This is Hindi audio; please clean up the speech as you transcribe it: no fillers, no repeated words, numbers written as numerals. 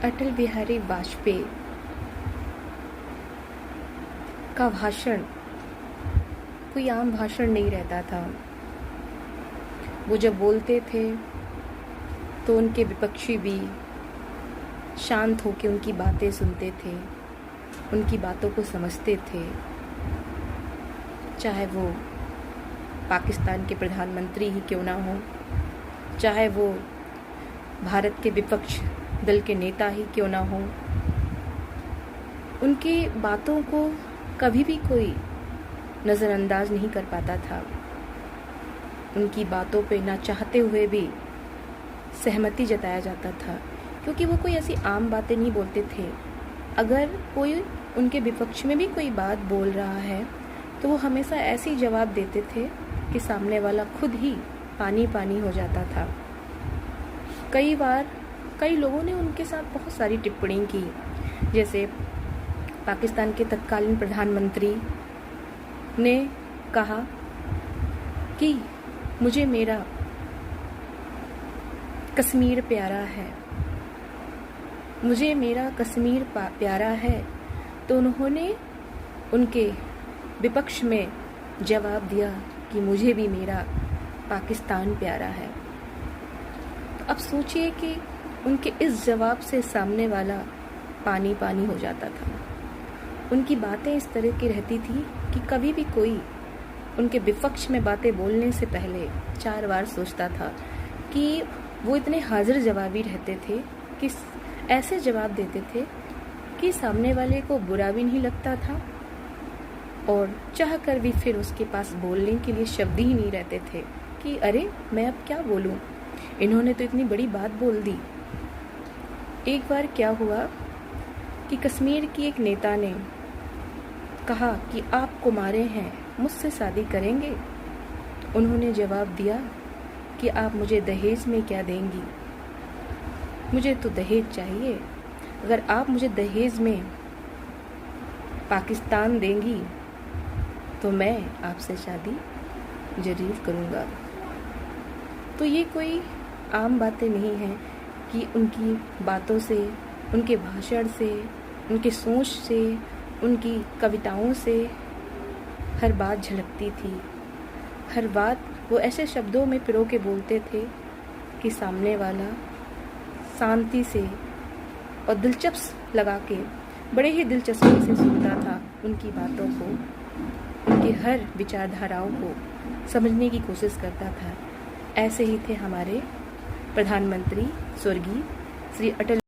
अटल बिहारी वाजपेयी का भाषण कोई आम भाषण नहीं रहता था। वो जब बोलते थे तो उनके विपक्षी भी शांत होकर उनकी बातें सुनते थे, उनकी बातों को समझते थे। चाहे वो पाकिस्तान के प्रधानमंत्री ही क्यों ना हो, चाहे वो भारत के विपक्ष दल के नेता ही क्यों ना हो, उनकी बातों को कभी भी कोई नज़रअंदाज नहीं कर पाता था। उनकी बातों पे ना चाहते हुए भी सहमति जताया जाता था, क्योंकि वो कोई ऐसी आम बातें नहीं बोलते थे। अगर कोई उनके विपक्ष में भी कोई बात बोल रहा है तो वो हमेशा ऐसे ही जवाब देते थे कि सामने वाला खुद ही पानी पानी हो जाता था। कई बार कई लोगों ने उनके साथ बहुत सारी टिप्पणी की, जैसे पाकिस्तान के तत्कालीन प्रधानमंत्री ने कहा कि मुझे मेरा कश्मीर प्यारा है, मुझे मेरा कश्मीर प्यारा है। तो उन्होंने उनके विपक्ष में जवाब दिया कि मुझे भी मेरा पाकिस्तान प्यारा है। अब सोचिए कि उनके इस जवाब से सामने वाला पानी पानी हो जाता था। उनकी बातें इस तरह की रहती थी कि कभी भी कोई उनके विपक्ष में बातें बोलने से पहले 4 बार सोचता था, कि वो इतने हाजिर जवाबी रहते थे कि ऐसे जवाब देते थे कि सामने वाले को बुरा भी नहीं लगता था और चाह कर भी फिर उसके पास बोलने के लिए शब्द ही नहीं रहते थे कि अरे मैं अब क्या बोलूं, इन्होंने तो इतनी बड़ी बात बोल दी। एक बार क्या हुआ कि कश्मीर की एक नेता ने कहा कि आप कुंवारे हैं, मुझसे शादी करेंगे? उन्होंने जवाब दिया कि आप मुझे दहेज में क्या देंगी? मुझे तो दहेज चाहिए। अगर आप मुझे दहेज में पाकिस्तान देंगी तो मैं आपसे शादी जरूर करूँगा। तो ये कोई आम बातें नहीं हैं कि उनकी बातों से, उनके भाषण से, उनके सोच से, उनकी कविताओं से हर बात झलकती थी। हर बात वो ऐसे शब्दों में पिरो के बोलते थे कि सामने वाला शांति से और दिलचस्प लगा के, बड़े ही दिलचस्पी से सुनता था उनकी बातों को, उनकी हर विचारधाराओं को समझने की कोशिश करता था। ऐसे ही थे हमारे प्रधानमंत्री स्वर्गीय श्री अटल